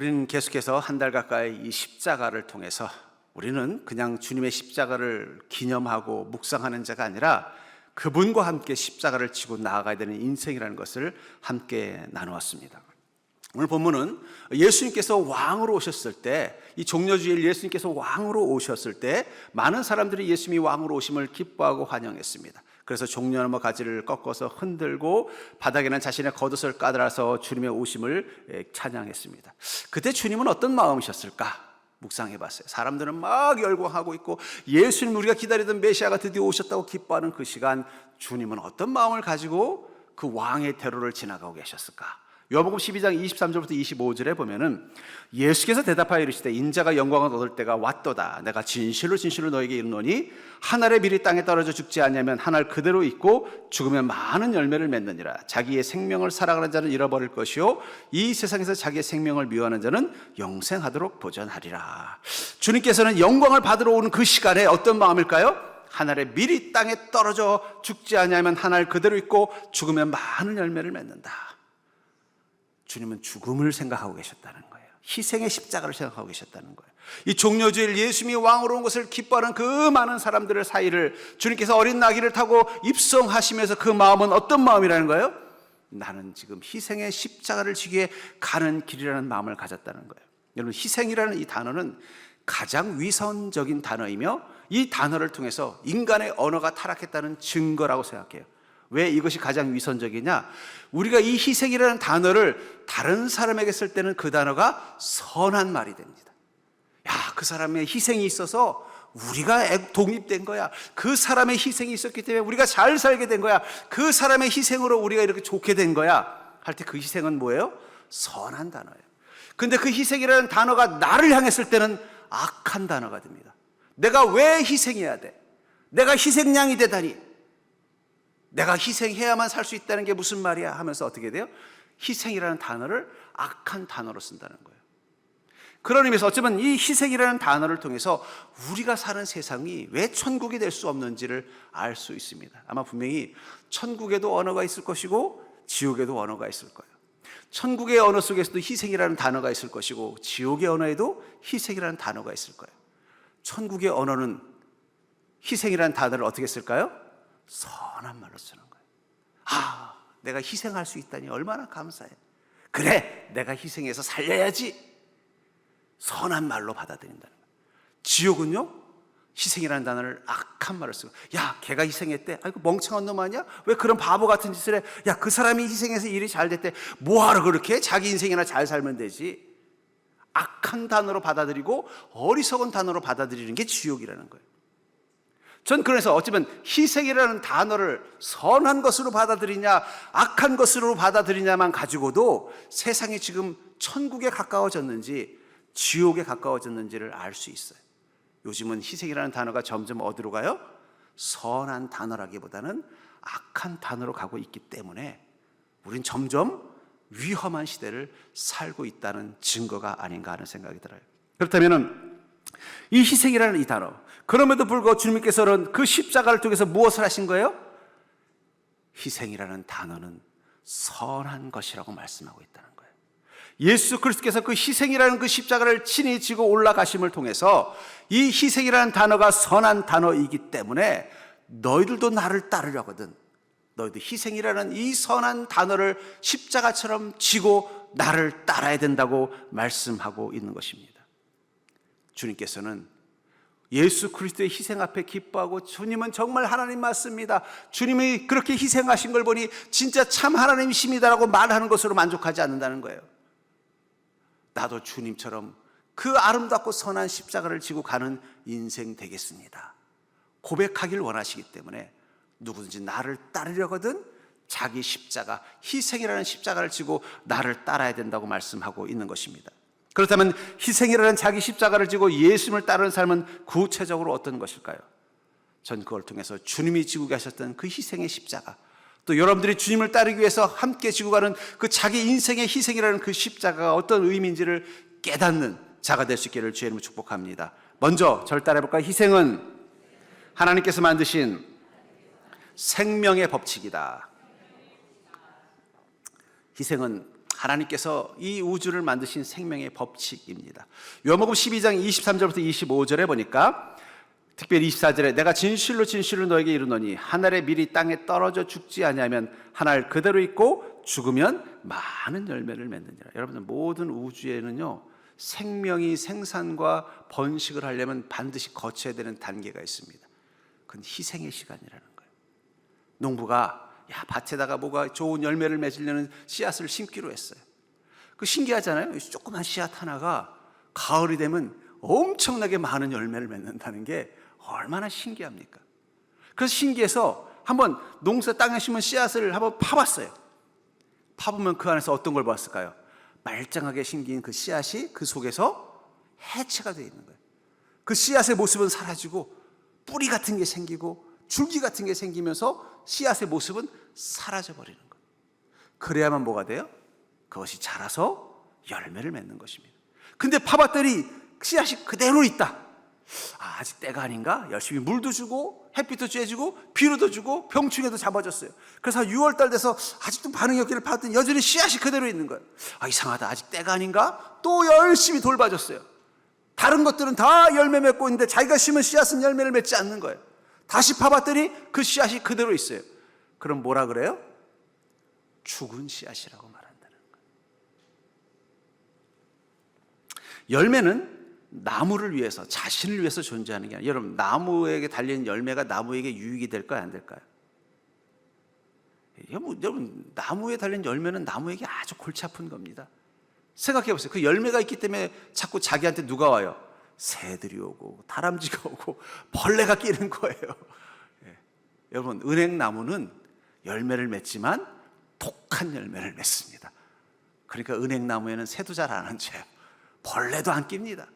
우리는 계속해서 한 달 가까이 이 십자가를 통해서 우리는 그냥 주님의 십자가를 기념하고 묵상하는 자가 아니라 그분과 함께 십자가를 지고 나아가야 되는 인생이라는 것을 함께 나누었습니다. 오늘 본문은 예수님께서 왕으로 오셨을 때, 이 종려주일 예수님께서 왕으로 오셨을 때 많은 사람들이 예수님이 왕으로 오심을 기뻐하고 환영했습니다. 그래서 종려나무 가지를 꺾어서 흔들고 바닥에는 자신의 겉옷을 까달아서 주님의 오심을 찬양했습니다. 그때 주님은 어떤 마음이셨을까? 묵상해봤어요. 사람들은 막 열광하고 있고 예수님, 우리가 기다리던 메시아가 드디어 오셨다고 기뻐하는 그 시간, 주님은 어떤 마음을 가지고 그 왕의 대로를 지나가고 계셨을까? 요한복음 12장 23절부터 25절에 보면은 예수께서 대답하여 이르시되 인자가 영광을 얻을 때가 왔도다. 내가 진실로 진실로 너에게 이르노니 한 알의 밀이 땅에 떨어져 죽지 않냐면 한 알 그대로 있고 죽으면 많은 열매를 맺느니라. 자기의 생명을 사랑하는 자는 잃어버릴 것이요 이 세상에서 자기의 생명을 미워하는 자는 영생하도록 보전하리라. 주님께서는 영광을 받으러 오는 그 시간에 어떤 마음일까요? 한 알의 밀이 땅에 떨어져 죽지 않냐면 한 알 그대로 있고 죽으면 많은 열매를 맺는다. 주님은 죽음을 생각하고 계셨다는 거예요. 희생의 십자가를 생각하고 계셨다는 거예요. 이 종려주일 예수님이 왕으로 온 것을 기뻐하는 그 많은 사람들의 사이를 주님께서 어린 나귀를 타고 입성하시면서 그 마음은 어떤 마음이라는 거예요? 나는 지금 희생의 십자가를 지기에 가는 길이라는 마음을 가졌다는 거예요. 여러분, 희생이라는 이 단어는 가장 위선적인 단어이며 이 단어를 통해서 인간의 언어가 타락했다는 증거라고 생각해요. 왜 이것이 가장 위선적이냐? 우리가 이 희생이라는 단어를 다른 사람에게 쓸 때는 그 단어가 선한 말이 됩니다. 야, 그 사람의 희생이 있어서 우리가 독립된 거야. 그 사람의 희생이 있었기 때문에 우리가 잘 살게 된 거야. 그 사람의 희생으로 우리가 이렇게 좋게 된 거야. 할 때 그 희생은 뭐예요? 선한 단어예요. 근데 그 희생이라는 단어가 나를 향했을 때는 악한 단어가 됩니다. 내가 왜 희생해야 돼? 내가 희생양이 되다니. 내가 희생해야만 살 수 있다는 게 무슨 말이야 하면서 어떻게 돼요? 희생이라는 단어를 악한 단어로 쓴다는 거예요. 그런 의미에서 어쩌면 이 희생이라는 단어를 통해서 우리가 사는 세상이 왜 천국이 될 수 없는지를 알 수 있습니다. 아마 분명히 천국에도 언어가 있을 것이고 지옥에도 언어가 있을 거예요. 천국의 언어 속에서도 희생이라는 단어가 있을 것이고 지옥의 언어에도 희생이라는 단어가 있을 거예요. 천국의 언어는 희생이라는 단어를 어떻게 쓸까요? 선한 말로 쓰는 거예요. 아, 내가 희생할 수 있다니 얼마나 감사해. 그래, 내가 희생해서 살려야지. 선한 말로 받아들인다는 거예요. 지옥은요, 희생이라는 단어를 악한 말을 쓰고, 야, 걔가 희생했대. 아이고, 멍청한 놈 아니야? 왜 그런 바보 같은 짓을 해? 야, 그 사람이 희생해서 일이 잘 됐대. 뭐하러 그렇게 해? 자기 인생이나 잘 살면 되지. 악한 단어로 받아들이고 어리석은 단어로 받아들이는 게 지옥이라는 거예요. 전 그래서 어쩌면 희생이라는 단어를 선한 것으로 받아들이냐 악한 것으로 받아들이냐만 가지고도 세상이 지금 천국에 가까워졌는지 지옥에 가까워졌는지를 알 수 있어요. 요즘은 희생이라는 단어가 점점 어디로 가요? 선한 단어라기보다는 악한 단어로 가고 있기 때문에 우린 점점 위험한 시대를 살고 있다는 증거가 아닌가 하는 생각이 들어요. 그렇다면 이 희생이라는 이 단어, 그럼에도 불구하고 주님께서는 그 십자가를 통해서 무엇을 하신 거예요? 희생이라는 단어는 선한 것이라고 말씀하고 있다는 거예요. 예수 그리스도께서 그 희생이라는 그 십자가를 친히 지고 올라가심을 통해서 이 희생이라는 단어가 선한 단어이기 때문에 너희들도 나를 따르려거든 너희도 희생이라는 이 선한 단어를 십자가처럼 지고 나를 따라야 된다고 말씀하고 있는 것입니다. 주님께서는 예수 그리스도의 희생 앞에 기뻐하고 주님은 정말 하나님 맞습니다. 주님이 그렇게 희생하신 걸 보니 진짜 참 하나님이십니다라고 말하는 것으로 만족하지 않는다는 거예요. 나도 주님처럼 그 아름답고 선한 십자가를 지고 가는 인생 되겠습니다. 고백하길 원하시기 때문에 누구든지 나를 따르려거든 자기 십자가, 희생이라는 십자가를 지고 나를 따라야 된다고 말씀하고 있는 것입니다. 그렇다면 희생이라는 자기 십자가를 지고 예수님을 따르는 삶은 구체적으로 어떤 것일까요? 전 그걸 통해서 주님이 지고 가셨던 그 희생의 십자가, 또 여러분들이 주님을 따르기 위해서 함께 지고 가는 그 자기 인생의 희생이라는 그 십자가가 어떤 의미인지를 깨닫는 자가 될 수 있기를 주의 이름으로 축복합니다. 먼저 저를 따라해볼까요? 희생은 하나님께서 만드신 생명의 법칙이다. 희생은 하나님께서 이 우주를 만드신 생명의 법칙입니다. 요한복음 12장 23절부터 25절에 보니까 특별히 24절에 내가 진실로 진실로 너에게 이르노니 한 알의 밀이 땅에 떨어져 죽지 아니하면 한 알 그대로 있고 죽으면 많은 열매를 맺느니라. 여러분들, 모든 우주에는요 생명이 생산과 번식을 하려면 반드시 거쳐야 되는 단계가 있습니다. 그건 희생의 시간이라는 거예요. 농부가 밭에다가 뭐가 좋은 열매를 맺으려는 씨앗을 심기로 했어요. 그 신기하잖아요. 조그만 씨앗 하나가 가을이 되면 엄청나게 많은 열매를 맺는다는 게 얼마나 신기합니까? 그래서 신기해서 한번 농사 땅에 심은 씨앗을 한번 파봤어요. 파보면 그 안에서 어떤 걸 봤을까요? 말짱하게 심긴 그 씨앗이 그 속에서 해체가 되어 있는 거예요. 그 씨앗의 모습은 사라지고 뿌리 같은 게 생기고 줄기 같은 게 생기면서 씨앗의 모습은 사라져버리는 거예요. 그래야만 뭐가 돼요? 그것이 자라서 열매를 맺는 것입니다. 근데 파봤더니 씨앗이 그대로 있다. 아직 때가 아닌가? 열심히 물도 주고 햇빛도 쬐주고 비료도 주고 병충해도 잡아줬어요. 그래서 6월달 돼서 아직도 반응이 없기를 봤더니 여전히 씨앗이 그대로 있는 거예요. 이상하다. 아직 때가 아닌가? 또 열심히 돌봐줬어요. 다른 것들은 다 열매 맺고 있는데 자기가 심은 씨앗은 열매를 맺지 않는 거예요. 다시 파봤더니 그 씨앗이 그대로 있어요. 그럼 뭐라 그래요? 죽은 씨앗이라고 말한다는 거예요. 열매는 나무를 위해서, 자신을 위해서 존재하는 게 아니라, 여러분, 나무에게 달린 열매가 나무에게 유익이 될까요, 안 될까요? 여러분, 나무에 달린 열매는 나무에게 아주 골치 아픈 겁니다. 생각해 보세요. 그 열매가 있기 때문에 자꾸 자기한테 누가 와요? 새들이 오고 다람쥐가 오고 벌레가 끼는 거예요. 여러분, 은행나무는 열매를 맺지만 독한 열매를 맺습니다. 그러니까 은행나무에는 새도 잘 안 앉아요. 벌레도 안 낍니다.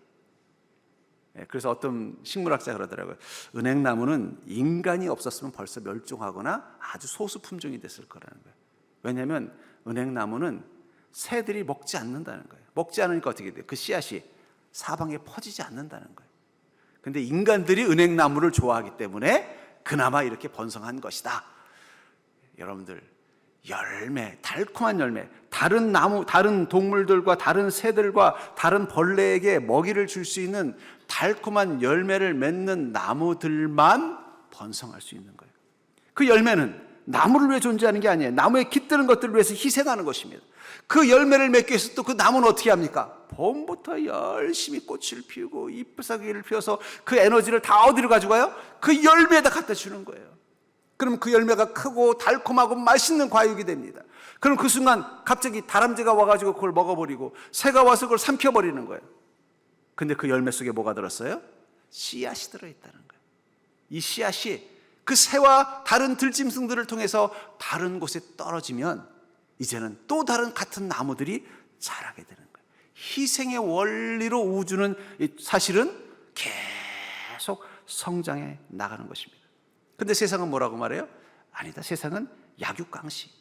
그래서 어떤 식물학자가 그러더라고요. 은행나무는 인간이 없었으면 벌써 멸종하거나 아주 소수 품종이 됐을 거라는 거예요. 왜냐하면 은행나무는 새들이 먹지 않는다는 거예요. 먹지 않으니까 어떻게 돼요? 그 씨앗이 사방에 퍼지지 않는다는 거예요. 근데 인간들이 은행나무를 좋아하기 때문에 그나마 이렇게 번성한 것이다. 여러분들, 열매, 달콤한 열매, 다른 나무, 다른 동물들과 다른 새들과 다른 벌레에게 먹이를 줄 수 있는 달콤한 열매를 맺는 나무들만 번성할 수 있는 거예요. 그 열매는 나무를 위해 존재하는 게 아니에요. 나무에 깃드는 것들을 위해서 희생하는 것입니다. 그 열매를 맺기 위해서 또 그 나무는 어떻게 합니까? 봄부터 열심히 꽃을 피우고 잎사귀를 피워서 그 에너지를 다 어디로 가져가요? 그 열매에다 갖다 주는 거예요. 그럼 그 열매가 크고 달콤하고 맛있는 과육이 됩니다. 그럼 그 순간 갑자기 다람쥐가 와가지고 그걸 먹어버리고 새가 와서 그걸 삼켜버리는 거예요. 근데 그 열매 속에 뭐가 들었어요? 씨앗이 들어있다는 거예요. 이 씨앗이 그 새와 다른 들짐승들을 통해서 다른 곳에 떨어지면 이제는 또 다른 같은 나무들이 자라게 되는 거예요. 희생의 원리로 우주는 사실은 계속 성장해 나가는 것입니다. 근데 세상은 뭐라고 말해요? 아니다. 세상은 약육강식,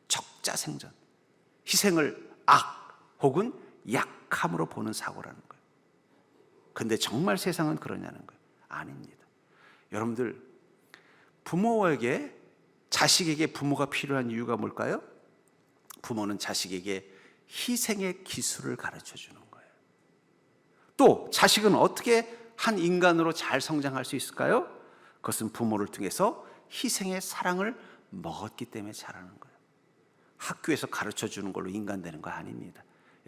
적자생존, 희생을 악 혹은 약함으로 보는 사고라는 거예요. 근데 정말 세상은 그러냐는 거예요. 아닙니다. 여러분들, 부모에게, 자식에게 부모가 필요한 이유가 뭘까요? 부모는 자식에게 희생의 기술을 가르쳐 주는 거예요. 또 자식은 어떻게 한 인간으로 잘 성장할 수 있을까요? 그것은 부모를 통해서 희생의 사랑을 먹었기 때문에 자라는 거예요. 학교에서 가르쳐 주는 걸로 인간 되는 거 아닙니다.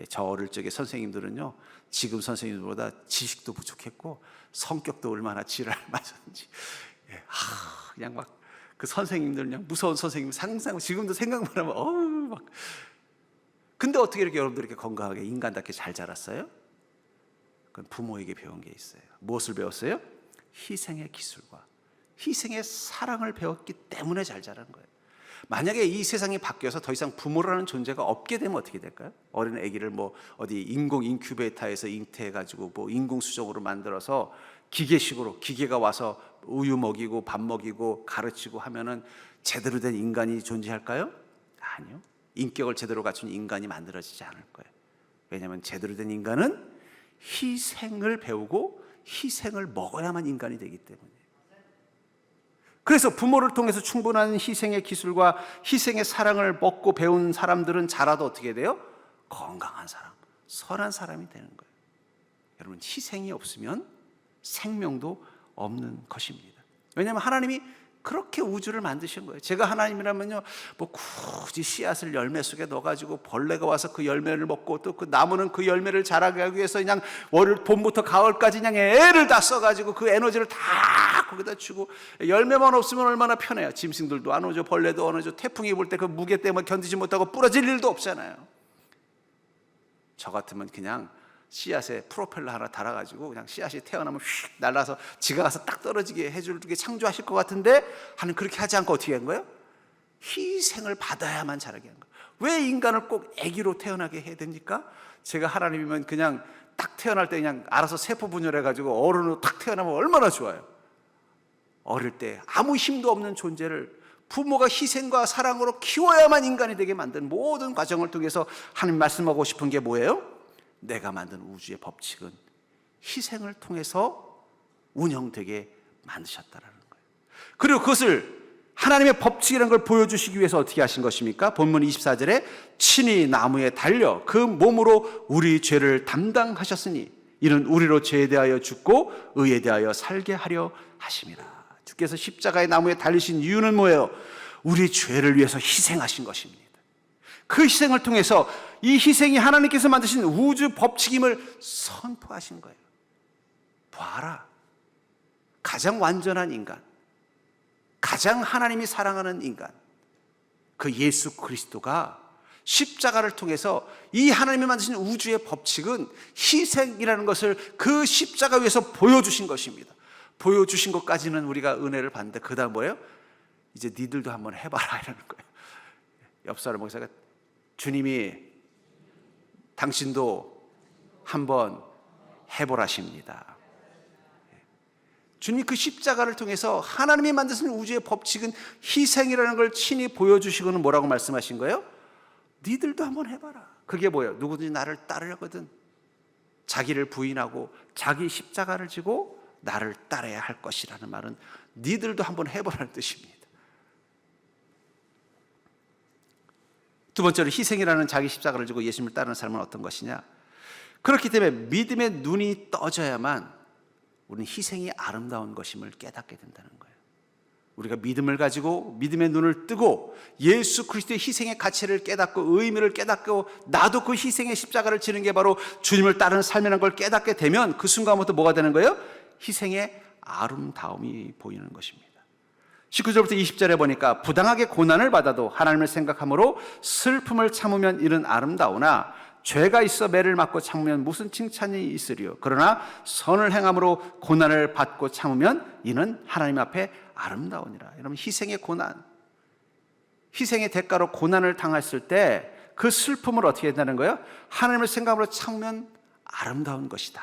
저 어릴 적에 선생님들은요, 지금 선생님들보다 지식도 부족했고 성격도 얼마나 지랄 맞았는지, 그냥 막 그 선생님들, 그냥 무서운 선생님 상상, 지금도 생각만 하면 막. 근데 어떻게 이렇게 여러분들 이렇게 건강하게 인간답게 잘 자랐어요? 그건 부모에게 배운 게 있어요. 무엇을 배웠어요? 희생의 기술과 희생의 사랑을 배웠기 때문에 잘 자란 거예요. 만약에 이 세상이 바뀌어서 더 이상 부모라는 존재가 없게 되면 어떻게 될까요? 어린 아기를 뭐 어디 인공 인큐베이터에서 잉태해가지고 뭐 인공 수정으로 만들어서 기계식으로, 기계가 와서 우유 먹이고 밥 먹이고 가르치고 하면은 제대로 된 인간이 존재할까요? 아니요. 인격을 제대로 갖춘 인간이 만들어지지 않을 거예요. 왜냐하면 제대로 된 인간은 희생을 배우고 희생을 먹어야만 인간이 되기 때문이에요. 그래서 부모를 통해서 충분한 희생의 기술과 희생의 사랑을 먹고 배운 사람들은 자라도 어떻게 돼요? 건강한 사람, 선한 사람이 되는 거예요. 여러분, 희생이 없으면 생명도 없는 것입니다. 왜냐하면 하나님이 그렇게 우주를 만드신 거예요. 제가 하나님이라면요, 뭐 굳이 씨앗을 열매 속에 넣어가지고 벌레가 와서 그 열매를 먹고 또 그 나무는 그 열매를 자라게 하기 위해서 그냥 월 봄부터 가을까지 그냥 애를 다 써가지고 그 에너지를 다 거기다 주고, 열매만 없으면 얼마나 편해요. 짐승들도 안 오죠, 벌레도 안 오죠. 태풍이 불 때 그 무게 때문에 견디지 못하고 부러질 일도 없잖아요. 저 같으면 그냥 씨앗에 프로펠러 하나 달아가지고 그냥 씨앗이 태어나면 휙 날아서 지가 가서 딱 떨어지게 해줄 게 창조하실 것 같은데, 하나님 그렇게 하지 않고 어떻게 한 거예요? 희생을 받아야만 자라게 한 거예요. 왜 인간을 꼭 아기로 태어나게 해야 됩니까? 제가 하나님이면 그냥 딱 태어날 때 그냥 알아서 세포 분열해가지고 어른으로 딱 태어나면 얼마나 좋아요. 어릴 때 아무 힘도 없는 존재를 부모가 희생과 사랑으로 키워야만 인간이 되게 만든 모든 과정을 통해서 하나님 말씀하고 싶은 게 뭐예요? 내가 만든 우주의 법칙은 희생을 통해서 운영되게 만드셨다라는 거예요. 그리고 그것을 하나님의 법칙이라는 걸 보여주시기 위해서 어떻게 하신 것입니까? 본문 24절에 친히 나무에 달려 그 몸으로 우리 죄를 담당하셨으니 이는 우리로 죄에 대하여 죽고 의에 대하여 살게 하려 하심이라. 주께서 십자가의 나무에 달리신 이유는 뭐예요? 우리 죄를 위해서 희생하신 것입니다. 그 희생을 통해서 이 희생이 하나님께서 만드신 우주 법칙임을 선포하신 거예요. 봐라, 가장 완전한 인간, 가장 하나님이 사랑하는 인간, 그 예수 그리스도가 십자가를 통해서 이 하나님이 만드신 우주의 법칙은 희생이라는 것을 그 십자가 위에서 보여주신 것입니다. 보여주신 것까지는 우리가 은혜를 받는데, 그 다음 뭐예요? 이제 니들도 한번 해봐라 이러는 거예요. 옆 사람 목사가, 주님이 당신도 한번 해보라십니다. 주님 그 십자가를 통해서 하나님이 만드신 우주의 법칙은 희생이라는 걸 친히 보여주시고는 뭐라고 말씀하신 거예요? 니들도 한번 해봐라. 그게 뭐예요? 누구든지 나를 따르려거든 자기를 부인하고 자기 십자가를 지고 나를 따라야 할 것이라는 말은 니들도 한번 해보라는 뜻입니다. 두 번째로, 희생이라는 자기 십자가를 지고 예수님을 따르는 삶은 어떤 것이냐? 그렇기 때문에 믿음의 눈이 떠져야만 우리는 희생이 아름다운 것임을 깨닫게 된다는 거예요. 우리가 믿음을 가지고 믿음의 눈을 뜨고 예수 그리스도의 희생의 가치를 깨닫고 의미를 깨닫고 나도 그 희생의 십자가를 지는 게 바로 주님을 따르는 삶이라는 걸 깨닫게 되면 그 순간부터 뭐가 되는 거예요? 희생의 아름다움이 보이는 것입니다. 19절부터 20절에 보니까 부당하게 고난을 받아도 하나님을 생각함으로 슬픔을 참으면 이는 아름다우나 죄가 있어 매를 맞고 참으면 무슨 칭찬이 있으리요. 그러나 선을 행함으로 고난을 받고 참으면 이는 하나님 앞에 아름다우니라. 여러분, 희생의 고난, 희생의 대가로 고난을 당했을 때 그 슬픔을 어떻게 한다는 거예요? 하나님을 생각함으로 참으면 아름다운 것이다.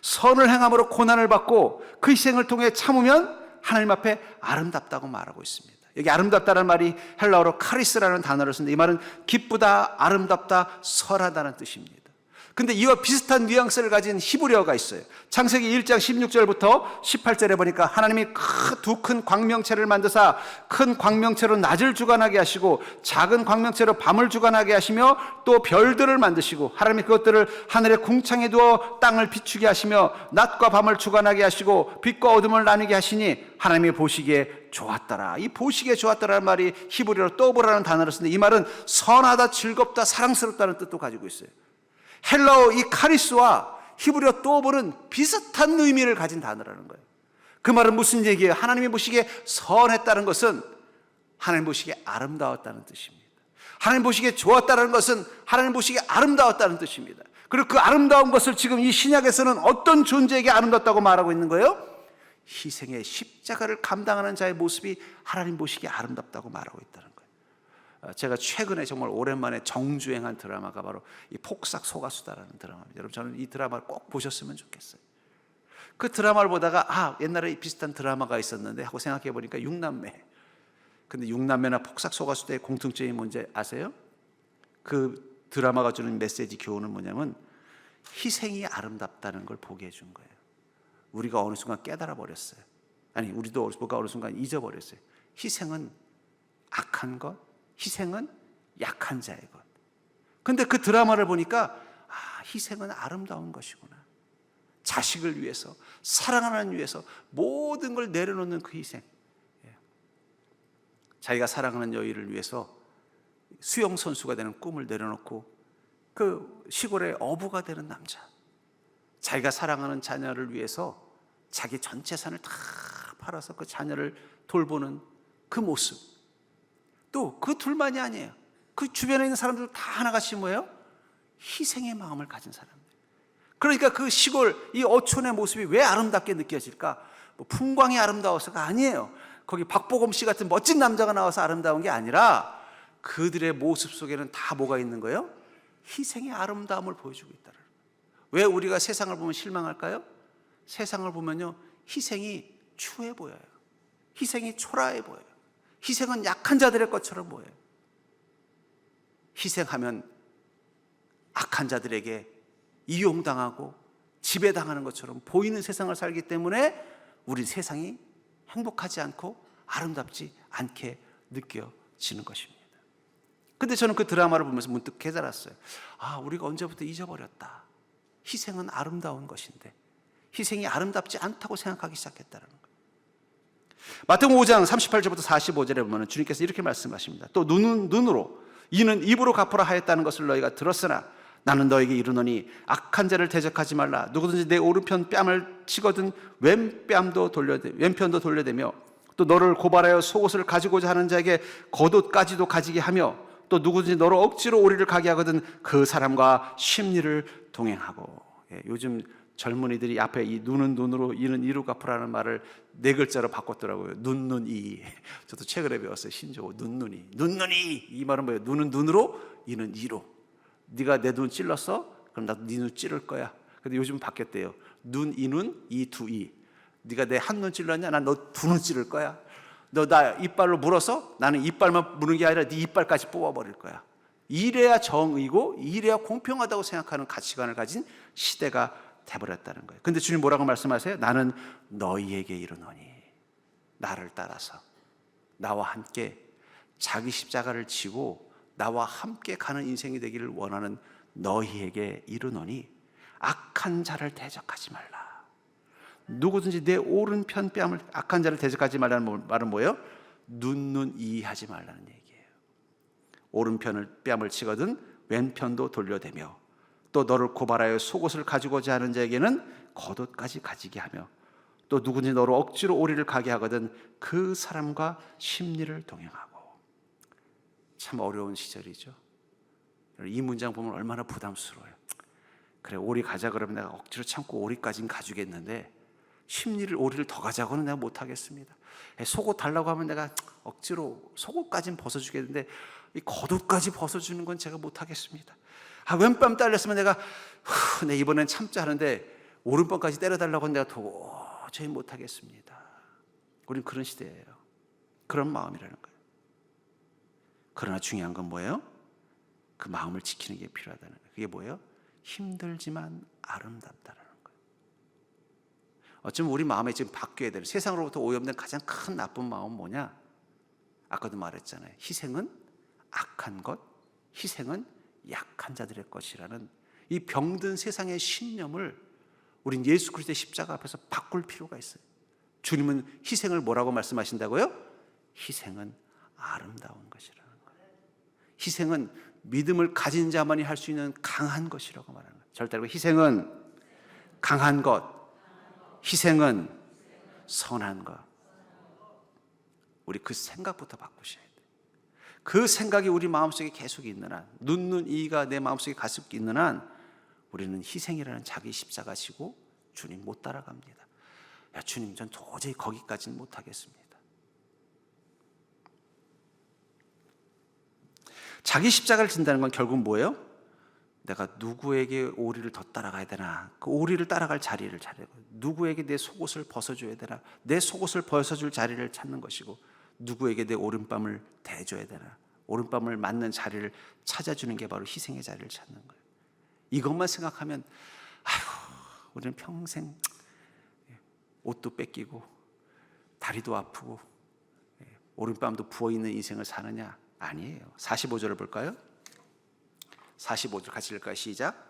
선을 행함으로 고난을 받고 그 희생을 통해 참으면 하나님 앞에 아름답다고 말하고 있습니다. 여기 아름답다는 말이 헬라어로 카리스라는 단어를 쓰는데, 이 말은 기쁘다, 아름답다, 설하다는 뜻입니다. 근데 이와 비슷한 뉘앙스를 가진 히브리어가 있어요. 창세기 1장 16절부터 18절에 보니까 하나님이 두 큰 광명체를 만드사 큰 광명체로 낮을 주관하게 하시고 작은 광명체로 밤을 주관하게 하시며 또 별들을 만드시고 하나님이 그것들을 하늘의 궁창에 두어 땅을 비추게 하시며 낮과 밤을 주관하게 하시고 빛과 어둠을 나누게 하시니 하나님이 보시기에 좋았더라. 이 보시기에 좋았더라는 말이 히브리어로 또보라는 단어를 쓰는데, 이 말은 선하다, 즐겁다, 사랑스럽다는 뜻도 가지고 있어요. 헬라어 이 카리스와 히브리어 또볼은 비슷한 의미를 가진 단어라는 거예요. 그 말은 무슨 얘기예요? 하나님이 보시기에 선했다는 것은 하나님 보시기에 아름다웠다는 뜻입니다. 하나님 보시기에 좋았다는 것은 하나님 보시기에 아름다웠다는 뜻입니다. 그리고 그 아름다운 것을 지금 이 신약에서는 어떤 존재에게 아름답다고 말하고 있는 거예요? 희생의 십자가를 감당하는 자의 모습이 하나님 보시기에 아름답다고 말하고 있다는 거예요. 제가 최근에 정말 오랜만에 정주행한 드라마가 바로 이 폭삭 소가수다라는 드라마입니다. 여러분, 저는 이 드라마를 꼭 보셨으면 좋겠어요. 그 드라마를 보다가 옛날에 비슷한 드라마가 있었는데 하고 생각해 보니까 육남매. 근데 육남매나 폭삭 소가수다의 공통점이 뭔지 아세요? 그 드라마가 주는 메시지 교훈은 뭐냐면 희생이 아름답다는 걸 보게 해준 거예요. 우리가 어느 순간 깨달아 버렸어요. 아니, 우리도 어느 순간 잊어버렸어요. 희생은 악한 것, 희생은 약한 자의 것. 근데 그 드라마를 보니까 희생은 아름다운 것이구나. 자식을 위해서, 사랑하는 위해서 모든 걸 내려놓는 그 희생. 자기가 사랑하는 여인을 위해서 수영 선수가 되는 꿈을 내려놓고 그 시골의 어부가 되는 남자, 자기가 사랑하는 자녀를 위해서 자기 전 재산을 다 팔아서 그 자녀를 돌보는 그 모습, 또 그 둘만이 아니에요. 그 주변에 있는 사람들 다 하나같이 뭐예요? 희생의 마음을 가진 사람들. 그러니까 그 시골 이 어촌의 모습이 왜 아름답게 느껴질까? 뭐 풍광이 아름다워서가 아니에요. 거기 박보검 씨 같은 멋진 남자가 나와서 아름다운 게 아니라 그들의 모습 속에는 다 뭐가 있는 거예요? 희생의 아름다움을 보여주고 있다는 거예요. 왜 우리가 세상을 보면 실망할까요? 세상을 보면요, 희생이 추해 보여요. 희생이 초라해 보여요. 희생은 약한 자들의 것처럼 보여요. 희생하면 악한 자들에게 이용당하고 지배당하는 것처럼 보이는 세상을 살기 때문에 우리 세상이 행복하지 않고 아름답지 않게 느껴지는 것입니다. 근데 저는 그 드라마를 보면서 문득 깨달았어요. 우리가 언제부터 잊어버렸다. 희생은 아름다운 것인데 희생이 아름답지 않다고 생각하기 시작했다는 거예요. 마태복음 5장 38절부터 45절에 보면 주님께서 이렇게 말씀하십니다. 또 눈은 눈으로, 이는 입으로 갚으라 하였다는 것을 너희가 들었으나 나는 너에게 이르노니 악한 자를 대적하지 말라. 누구든지 내 오른편 뺨을 치거든 왼편도 돌려대며 또 너를 고발하여 속옷을 가지고자 하는 자에게 겉옷까지도 가지게 하며 또 누구든지 너를 억지로 오리를 가게 하거든 그 사람과 심리를 동행하고. 요즘 젊은이들이 앞에 이 눈은 눈으로 이는 이로 갚으라는 말을 4글자로 바꿨더라고요. 눈이. 저도 최근에 배웠어요. 신조어 눈이. 이 말은 뭐예요? 눈은 눈으로 이는 이로. 네가 내 눈 찔렀어? 그럼 나도 네 눈 찌를 거야. 근데 요즘 바뀌었대요. 눈, 이눈, 이두이. 네가 내 한 눈 찔렀냐? 난 너 2눈 찌를 거야. 너 나 이빨로 물어서 나는 이빨만 무는 게 아니라 네 이빨까지 뽑아버릴 거야. 이래야 정의고 이래야 공평하다고 생각하는 가치관을 가진 시대가 돼버렸다는 거예요. 근데 주님 뭐라고 말씀하세요? 나는 너희에게 이르노니, 나를 따라서 나와 함께 자기 십자가를 지고 나와 함께 가는 인생이 되기를 원하는 너희에게 이르노니 악한 자를 대적하지 말라. 누구든지 내 오른편 뺨을, 악한 자를 대적하지 말라는 말은 뭐예요? 눈 이해하지 말라는 얘기예요. 오른편을 뺨을 치거든 왼편도 돌려대며 또 너를 고발하여 속옷을 가지고자 하는 자에게는 겉옷까지 가지게 하며 또 누구든지 너를 억지로 오리를 가게 하거든 그 사람과 심리를 동행하고. 참 어려운 시절이죠. 이 문장 보면 얼마나 부담스러워요. 그래, 오리 가자 그러면 내가 억지로 참고 오리까지는 가주겠는데 오리를 더 가자고는 내가 못하겠습니다. 속옷 달라고 하면 내가 억지로 속옷까지는 벗어주겠는데 이 겉옷까지 벗어주는 건 제가 못하겠습니다. 왼뺨 딸렸으면 내가 이번엔 참자 하는데 오른뺨까지 때려달라고 하면 내가 도저히 못하겠습니다. 우린 그런 시대예요. 그런 마음이라는 거예요. 그러나 중요한 건 뭐예요? 그 마음을 지키는 게 필요하다는 거예요. 그게 뭐예요? 힘들지만 아름답다라는 거예요. 어쩌면 우리 마음에 지금 바뀌어야 되는, 세상으로부터 오염된 가장 큰 나쁜 마음은 뭐냐? 아까도 말했잖아요. 희생은 악한 것, 희생은 약한 자들의 것이라는 이 병든 세상의 신념을 우린 예수 그리스도의 십자가 앞에서 바꿀 필요가 있어요. 주님은 희생을 뭐라고 말씀하신다고요? 희생은 아름다운 것이라는 거예요. 희생은 믿음을 가진 자만이 할 수 있는 강한 것이라고 말하는 거예요. 절대로 희생은 강한 것, 희생은 선한 것. 우리 그 생각부터 바꾸셔야 돼요. 그 생각이 우리 마음속에 계속 있는 한, 이가 내 마음속에 가득 있는 한 우리는 희생이라는 자기 십자가 지고 주님 못 따라갑니다. 주님, 전 도저히 거기까지는 못하겠습니다. 자기 십자가를 진다는 건 결국 뭐예요? 내가 누구에게 오리를 더 따라가야 되나, 그 오리를 따라갈 자리를 찾고, 누구에게 내 속옷을 벗어줘야 되나, 내 속옷을 벗어줄 자리를 찾는 것이고, 누구에게 내 오른뺨을 대줘야 되나, 오른뺨을 맞는 자리를 찾아주는 게 바로 희생의 자리를 찾는 거예요. 이것만 생각하면 우리는 평생 옷도 뺏기고 다리도 아프고 오른뺨도 부어있는 인생을 사느냐? 아니에요. 45절을 볼까요? 45절 같이 읽을까요? 시작.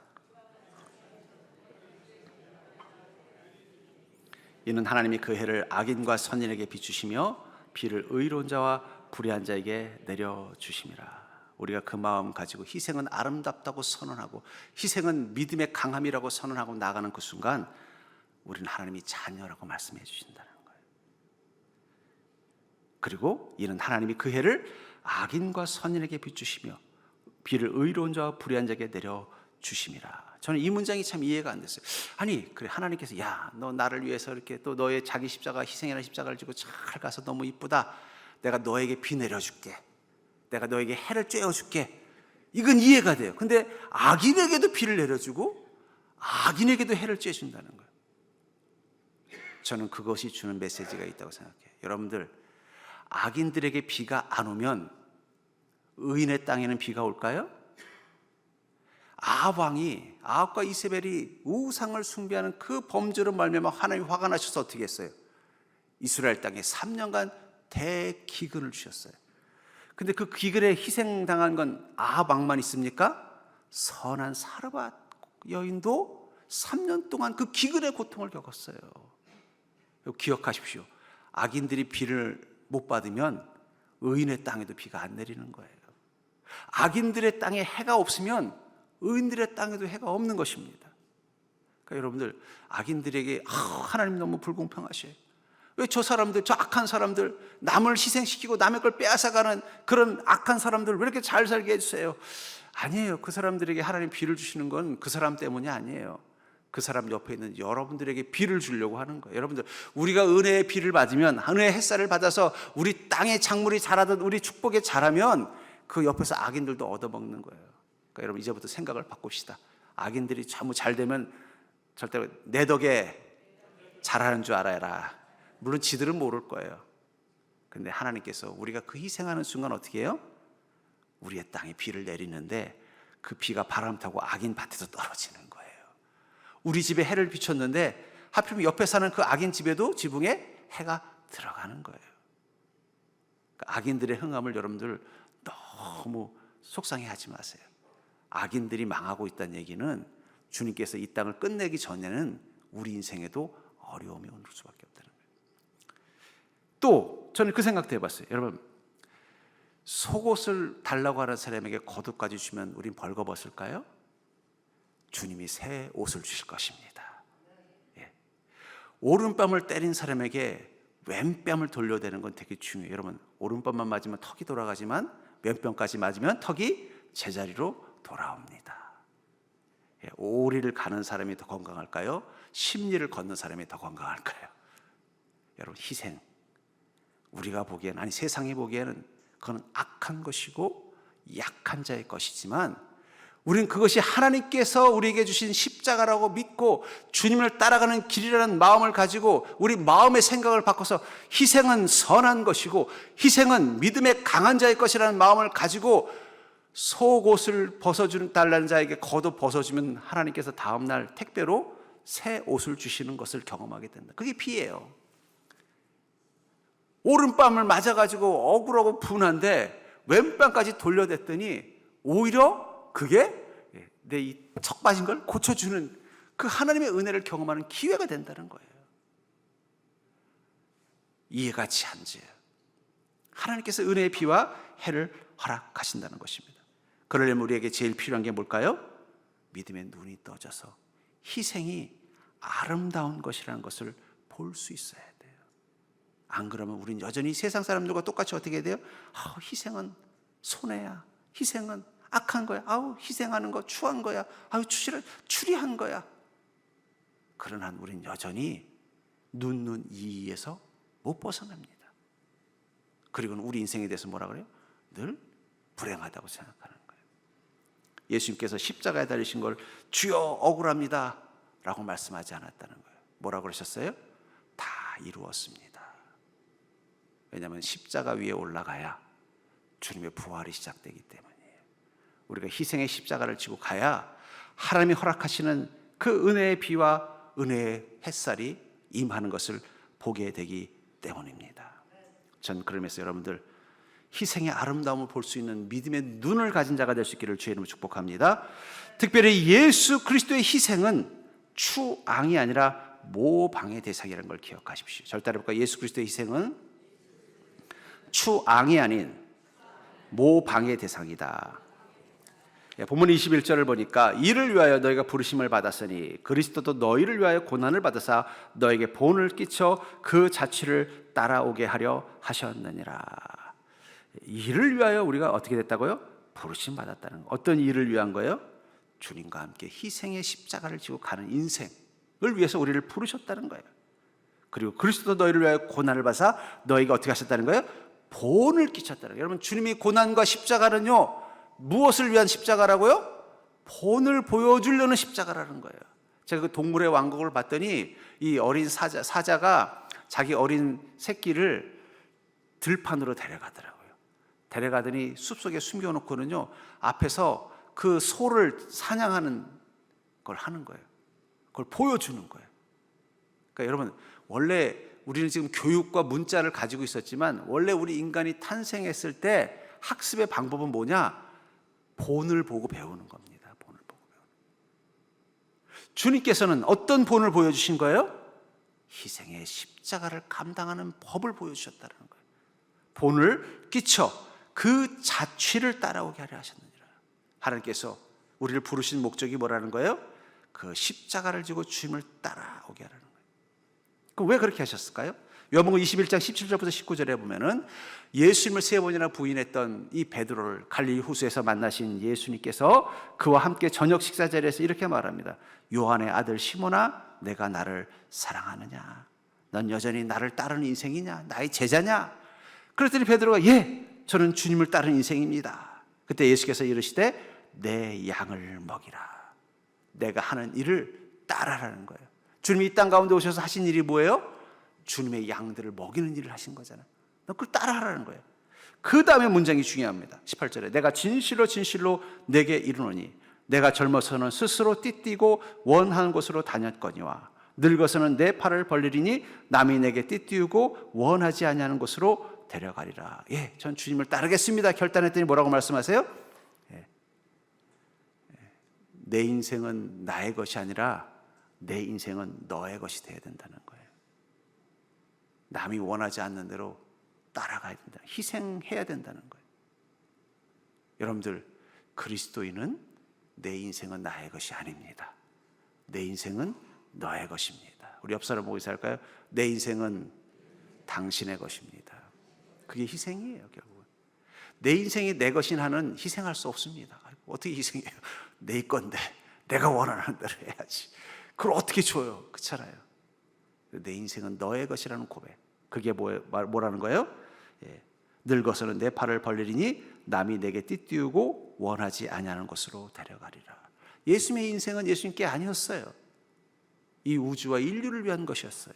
이는 하나님이 그 해를 악인과 선인에게 비추시며 비를 의로운 자와 불의한 자에게 내려주심이라. 우리가 그 마음 가지고 희생은 아름답다고 선언하고 희생은 믿음의 강함이라고 선언하고 나가는 그 순간 우리는 하나님이 자녀라고 말씀해 주신다는 거예요. 그리고 이는 하나님이 그 해를 악인과 선인에게 비추시며 비를 의로운 자와 불의한 자에게 내려주심이라. 저는 이 문장이 참 이해가 안 됐어요. 아니 그래, 하나님께서 야, 너 나를 위해서 이렇게 또 너의 자기 십자가, 희생이라는 십자가를 지고 잘 가서 너무 이쁘다. 내가 너에게 비 내려줄게. 내가 너에게 해를 쬐어줄게. 이건 이해가 돼요. 근데 악인에게도 비를 내려주고 악인에게도 해를 쬐준다는 거예요. 저는 그것이 주는 메시지가 있다고 생각해요. 여러분들, 악인들에게 비가 안 오면 의인의 땅에는 비가 올까요? 아합과 이세벨이 우상을 숭배하는 그 범죄로 말미암아 하나님이 화가 나셔서 어떻게 했어요? 이스라엘 땅에 3년간 대기근을 주셨어요. 근데 그 기근에 희생당한 건 아합 왕만 있습니까? 선한 사르밧 여인도 3년 동안 그 기근의 고통을 겪었어요. 기억하십시오. 악인들이 비를 못 받으면 의인의 땅에도 비가 안 내리는 거예요. 악인들의 땅에 해가 없으면 의인들의 땅에도 해가 없는 것입니다. 그러니까 여러분들, 악인들에게 하나님 너무 불공평하셔요. 왜 저 사람들, 저 악한 사람들, 남을 희생시키고 남의 걸 빼앗아가는 그런 악한 사람들 왜 이렇게 잘 살게 해주세요? 아니에요. 그 사람들에게 하나님 비를 주시는 건 그 사람 때문이 아니에요. 그 사람 옆에 있는 여러분들에게 비를 주려고 하는 거예요. 여러분들, 우리가 은혜의 비를 받으면, 은혜의 햇살을 받아서 우리 땅에 작물이 자라든 우리 축복에 자라면 그 옆에서 악인들도 얻어먹는 거예요. 그러니까 여러분, 이제부터 생각을 바꿉시다. 악인들이 참 잘 되면 절대 내 덕에 잘하는 줄 알아라. 물론 지들은 모를 거예요. 근데 하나님께서 우리가 그 희생하는 순간 어떻게 해요? 우리의 땅에 비를 내리는데 그 비가 바람 타고 악인 밭에서 떨어지는 거예요. 우리 집에 해를 비췄는데 하필이면 옆에 사는 그 악인 집에도 지붕에 해가 들어가는 거예요. 그러니까 악인들의 흥함을 여러분들 너무 속상해하지 마세요. 악인들이 망하고 있다는 얘기는 주님께서 이 땅을 끝내기 전에는 우리 인생에도 어려움이 올 수밖에 없다는 거예요. 또 저는 그 생각도 해봤어요. 여러분, 속옷을 달라고 하는 사람에게 겉옷까지 주면 우린 벌거벗을까요? 주님이 새 옷을 주실 것입니다. 예. 오른뺨을 때린 사람에게 왼뺨을 돌려대는 건 되게 중요해요. 여러분, 오른뺨만 맞으면 턱이 돌아가지만 왼뺨까지 맞으면 턱이 제자리로 돌아옵니다. 예. 오리를 가는 사람이 더 건강할까요? 십리를 걷는 사람이 더 건강할까요? 여러분, 희생, 우리가 보기에는, 아니 세상이 보기에는 그건 악한 것이고 약한 자의 것이지만 우리는 그것이 하나님께서 우리에게 주신 십자가라고 믿고 주님을 따라가는 길이라는 마음을 가지고 우리 마음의 생각을 바꿔서 희생은 선한 것이고 희생은 믿음의 강한 자의 것이라는 마음을 가지고 속옷을 벗어주는 달라는 자에게 겉옷 벗어주면 하나님께서 다음날 택배로 새 옷을 주시는 것을 경험하게 된다. 그게 비예요. 오른뺨을 맞아가지고 억울하고 분한데 왼뺨까지 돌려댔더니 오히려 그게 내 이 척 빠진 걸 고쳐주는 그 하나님의 은혜를 경험하는 기회가 된다는 거예요. 이해가치 한지 하나님께서 은혜의 비와 해를 허락하신다는 것입니다. 그러려면 우리에게 제일 필요한 게 뭘까요? 믿음의 눈이 떠져서 희생이 아름다운 것이라는 것을 볼 수 있어야 돼요. 안 그러면 우린 여전히 세상 사람들과 똑같이 어떻게 돼요? 희생은 손해야. 희생은 악한 거야. 희생하는 거 추한 거야. 추리한 거야. 그러나 우린 여전히 눈 이에서 못 벗어납니다. 그리고는 우리 인생에 대해서 뭐라 그래요? 늘 불행하다고 생각하는 거예요. 예수님께서 십자가에 달리신 걸 주여 억울합니다 라고 말씀하지 않았다는 거예요. 뭐라고 그러셨어요? 다 이루었습니다. 왜냐하면 십자가 위에 올라가야 주님의 부활이 시작되기 때문이에요. 우리가 희생의 십자가를 지고 가야 하나님이 허락하시는 그 은혜의 비와 은혜의 햇살이 임하는 것을 보게 되기 때문입니다. 전 그러면서 여러분들, 희생의 아름다움을 볼 수 있는 믿음의 눈을 가진 자가 될 수 있기를 주의 이름으로 축복합니다. 특별히 예수 그리스도의 희생은 추앙이 아니라 모방의 대상이라는 걸 기억하십시오. 절대 해볼까요? 예수 그리스도의 희생은 추앙이 아닌 모방의 대상이다. 본문 21절을 보니까 이를 위하여 너희가 부르심을 받았으니 그리스도도 너희를 위하여 고난을 받으사 너에게 본을 끼쳐 그 자취를 따라오게 하려 하셨느니라. 이를 위하여 우리가 어떻게 됐다고요? 부르심 받았다는 거. 어떤 일을 위한 거예요? 주님과 함께 희생의 십자가를 지고 가는 인생을 위해서 우리를 부르셨다는 거예요. 그리고 그리스도도 너희를 위하여 고난을 받으사 너희가 어떻게 하셨다는 거예요? 본을 끼쳤다는 거예요. 여러분, 주님이 고난과 십자가는요, 무엇을 위한 십자가라고요? 본을 보여주려는 십자가라는 거예요. 제가 그 동물의 왕국을 봤더니 이 어린 사자가 자기 어린 새끼를 들판으로 데려가더라고요. 데려가더니 숲속에 숨겨놓고는요, 앞에서 그 소를 사냥하는 걸 하는 거예요. 그걸 보여주는 거예요. 그러니까 여러분, 원래 우리는 지금 교육과 문자를 가지고 있었지만 원래 우리 인간이 탄생했을 때 학습의 방법은 뭐냐? 본을 보고 배우는 겁니다. 본을 보고 배우는. 주님께서는 어떤 본을 보여주신 거예요? 희생의 십자가를 감당하는 법을 보여주셨다는 거예요. 본을 끼쳐 그 자취를 따라오게 하려 하셨느니라. 하나님께서 우리를 부르신 목적이 뭐라는 거예요? 그 십자가를 지고 주님을 따라오게 하라는 거예요. 그럼 왜 그렇게 하셨을까요? 요한복음 21장 17절부터 19절에 보면은 예수님을 세 번이나 부인했던 이 베드로를 갈릴리 호수에서 만나신 예수님께서 그와 함께 저녁 식사 자리에서 이렇게 말합니다. 요한의 아들 시몬아, 내가 나를 사랑하느냐? 넌 여전히 나를 따르는 인생이냐? 나의 제자냐? 그랬더니 베드로가 예, 저는 주님을 따르는 인생입니다. 그때 예수께서 이르시되 내 양을 먹이라. 내가 하는 일을 따라라는 거예요. 주님이 이 땅 가운데 오셔서 하신 일이 뭐예요? 주님의 양들을 먹이는 일을 하신 거잖아요. 너 그걸 따라하라는 거예요. 그 다음에 문장이 중요합니다. 18절에 내가 진실로 진실로 내게 이르노니 내가 젊어서는 스스로 띠띠고 원하는 곳으로 다녔거니와 늙어서는 내 팔을 벌리리니 남이 내게 띠띠우고 원하지 아니하는 곳으로 데려가리라. 예, 전 주님을 따르겠습니다. 결단했더니 뭐라고 말씀하세요? 내 인생은 나의 것이 아니라 내 인생은 너의 것이 되어야 된다는 거예요. 남이 원하지 않는 대로 따라가야 된다. 희생해야 된다는 거예요. 여러분들, 그리스도인은 내 인생은 나의 것이 아닙니다. 내 인생은 너의 것입니다. 우리 옆 사람 보고 할까요? 내 인생은 당신의 것입니다. 그게 희생이에요, 결국은. 내 인생이 내 것인 한은 희생할 수 없습니다. 어떻게 희생해요? 내 건데 내가 원하는 대로 해야지. 그걸 어떻게 줘요? 그렇잖아요. 내 인생은 너의 것이라는 고백. 그게 뭐라는 거예요? 예. 늙어서는 내 팔을 벌리리니 남이 내게 띠띠우고 원하지 아니하는 곳으로 데려가리라. 예수님의 인생은 예수님께 아니었어요. 이 우주와 인류를 위한 것이었어요.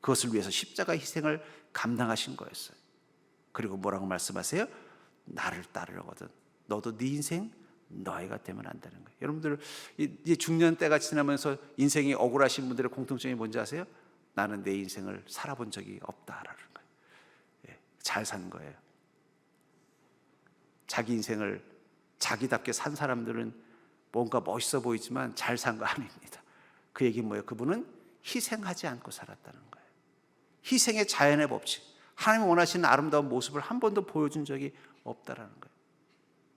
그것을 위해서 십자가 희생을 감당하신 거였어요. 그리고 뭐라고 말씀하세요? 나를 따르려거든 너도 네 인생 너희가 되면 안다는 거예요. 여러분들 이제 중년 때가 지나면서 인생이 억울하신 분들의 공통점이 뭔지 아세요? 나는 내 인생을 살아본 적이 없다라는 거예요. 예, 잘 산 거예요. 자기 인생을 자기답게 산 사람들은 뭔가 멋있어 보이지만 잘 산 거 아닙니다. 그 얘기는 뭐예요? 그분은 희생하지 않고 살았다는 거예요. 희생의 자연의 법칙, 하나님이 원하시는 아름다운 모습을 한 번도 보여준 적이 없다라는 거예요.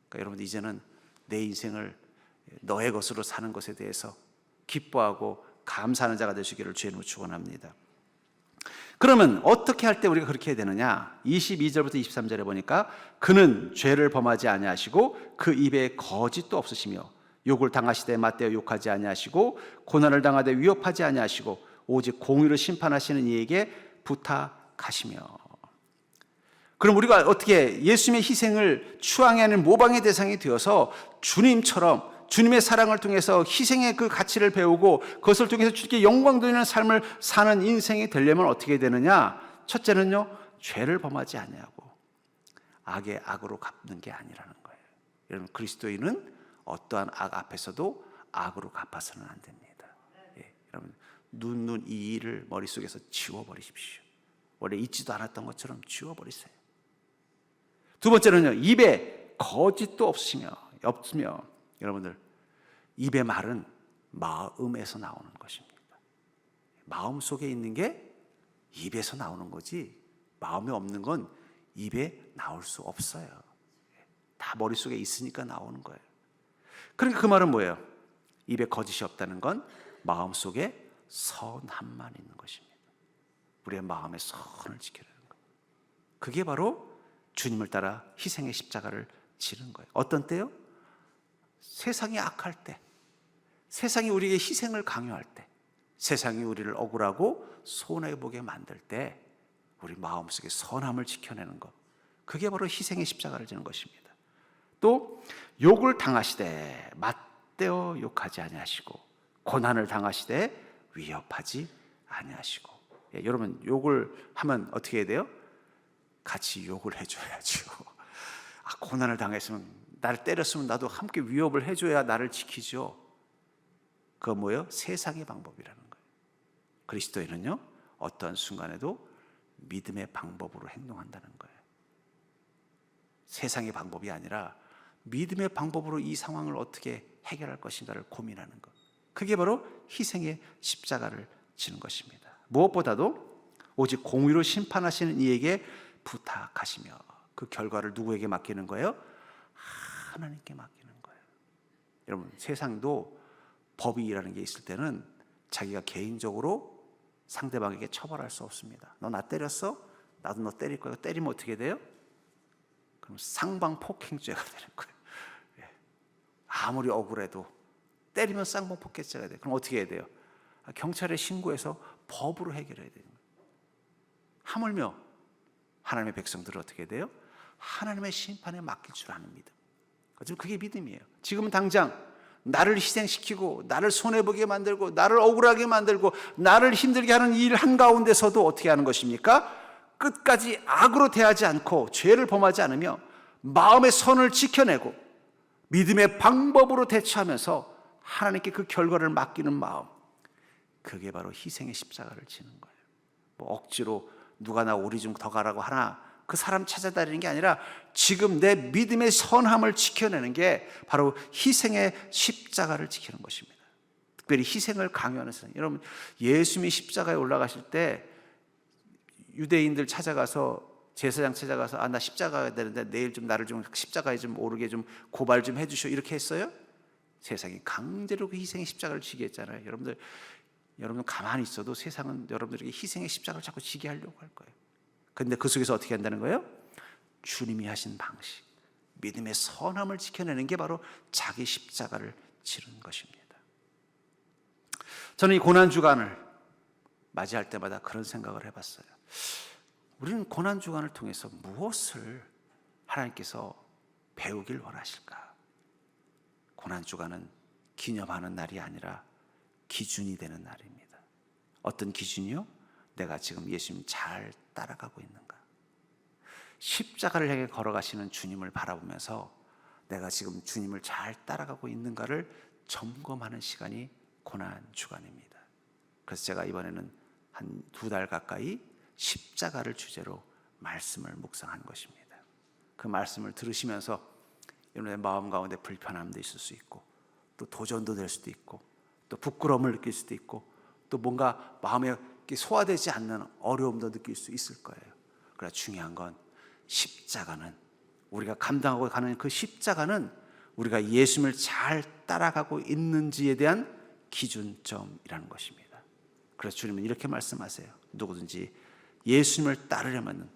그러니까 여러분, 이제는 내 인생을 너의 것으로 사는 것에 대해서 기뻐하고 감사하는 자가 되시기를 주의 이름으로 축원합니다. 그러면 어떻게 할 때 우리가 그렇게 해야 되느냐? 22절부터 23절에 보니까 그는 죄를 범하지 아니하시고 그 입에 거짓도 없으시며 욕을 당하시되 맞대어 욕하지 아니하시고 고난을 당하되 위협하지 아니하시고 오직 공의로 심판하시는 이에게 부탁하시며. 그럼 우리가 어떻게 예수님의 희생을 추앙하는 모방의 대상이 되어서 주님처럼 주님의 사랑을 통해서 희생의 그 가치를 배우고 그것을 통해서 주님께 영광 돌리는 삶을 사는 인생이 되려면 어떻게 되느냐? 첫째는요, 죄를 범하지 아니하고 악의 악으로 갚는 게 아니라는 거예요. 여러분, 그리스도인은 어떠한 악 앞에서도 악으로 갚아서는 안 됩니다. 예, 여러분, 눈 이 일을 머릿속에서 지워버리십시오. 원래 있지도 않았던 것처럼 지워버리세요. 두 번째는요, 입에 거짓도 없으며 여러분들, 입의 말은 마음에서 나오는 것입니다. 마음 속에 있는 게 입에서 나오는 거지, 마음에 없는 건 입에 나올 수 없어요. 다 머릿속에 있으니까 나오는 거예요. 그러니까 그 말은 뭐예요? 입에 거짓이 없다는 건 마음 속에 선함만 있는 것입니다. 우리의 마음의 선을 지키려는 거예요. 그게 바로 주님을 따라 희생의 십자가를 지는 거예요. 어떤 때요? 세상이 악할 때, 세상이 우리에게 희생을 강요할 때, 세상이 우리를 억울하고 손해보게 만들 때 우리 마음속에 선함을 지켜내는 것, 그게 바로 희생의 십자가를 지는 것입니다. 또 욕을 당하시되 맞대어 욕하지 아니하시고 고난을 당하시되 위협하지 아니하시고. 여러분, 욕을 하면 어떻게 해야 돼요? 같이 욕을 해줘야죠. 고난을 당했으면, 나를 때렸으면 나도 함께 위협을 해줘야 나를 지키죠. 그건 뭐예요? 세상의 방법이라는 거예요. 그리스도인은요, 어떤 순간에도 믿음의 방법으로 행동한다는 거예요. 세상의 방법이 아니라 믿음의 방법으로 이 상황을 어떻게 해결할 것인가를 고민하는 것, 그게 바로 희생의 십자가를 지는 것입니다. 무엇보다도 오직 공의로 심판하시는 이에게 부탁하시며, 그 결과를 누구에게 맡기는 거예요? 하나님께 맡기는 거예요. 여러분, 세상도 법이라는 게 있을 때는 자기가 개인적으로 상대방에게 처벌할 수 없습니다. 너 나 때렸어? 나도 너 때릴 거야. 때리면 어떻게 돼요? 그럼 쌍방폭행죄가 되는 거예요. 아무리 억울해도 때리면 쌍방폭행죄가 돼요. 그럼 어떻게 해야 돼요? 경찰에 신고해서 법으로 해결해야 돼요. 하물며 하나님의 백성들은 어떻게 돼요? 하나님의 심판에 맡길 줄 아는 믿음. 그게 믿음이에요. 지금 당장 나를 희생시키고 나를 손해보게 만들고 나를 억울하게 만들고 나를 힘들게 하는 일 한가운데서도 어떻게 하는 것입니까? 끝까지 악으로 대하지 않고 죄를 범하지 않으며 마음의 선을 지켜내고 믿음의 방법으로 대처하면서 하나님께 그 결과를 맡기는 마음, 그게 바로 희생의 십자가를 지는 거예요. 뭐 억지로 누가 나 오리 좀 더 가라고 하나, 그 사람 찾아다니는 게 아니라 지금 내 믿음의 선함을 지켜내는 게 바로 희생의 십자가를 지키는 것입니다. 특별히 희생을 강요하는 사람, 여러분, 예수님이 십자가에 올라가실 때 유대인들 찾아가서, 제사장 찾아가서 나 십자가 가야 되는데 내일 좀 나를 좀 십자가에 좀 오르게 좀 고발 좀 해주시오, 이렇게 했어요? 세상이 강제로 그 희생의 십자가를 지게 했잖아요. 여러분 가만히 있어도 세상은 여러분들에게 희생의 십자가를 자꾸 지게 하려고 할 거예요. 그런데 그 속에서 어떻게 한다는 거예요? 주님이 하신 방식, 믿음의 선함을 지켜내는 게 바로 자기 십자가를 지는 것입니다. 저는 이 고난주간을 맞이할 때마다 그런 생각을 해봤어요. 우리는 고난주간을 통해서 무엇을 하나님께서 배우길 원하실까? 고난주간은 기념하는 날이 아니라 기준이 되는 날입니다. 어떤 기준이요? 내가 지금 예수님 잘 따라가고 있는가? 십자가를 향해 걸어가시는 주님을 바라보면서 내가 지금 주님을 잘 따라가고 있는가를 점검하는 시간이 고난주간입니다. 그래서 제가 이번에는 한 2달 가까이 십자가를 주제로 말씀을 묵상한 것입니다. 그 말씀을 들으시면서 여러분의 마음 가운데 불편함도 있을 수 있고, 또 도전도 될 수도 있고, 또 부끄러움을 느낄 수도 있고, 또 뭔가 마음에 소화되지 않는 어려움도 느낄 수 있을 거예요. 그러나 중요한 건 십자가는, 우리가 감당하고 가는 그 십자가는 우리가 예수님을 잘 따라가고 있는지에 대한 기준점이라는 것입니다. 그래서 주님은 이렇게 말씀하세요. 누구든지 예수님을 따르려면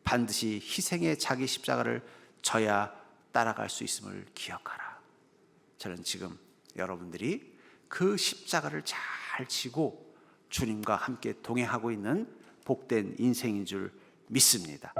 반드시 희생의 자기 십자가를 져야 따라갈 수 있음을 기억하라. 저는 지금 여러분들이 그 십자가를 잘 지고 주님과 함께 동행하고 있는 복된 인생인 줄 믿습니다.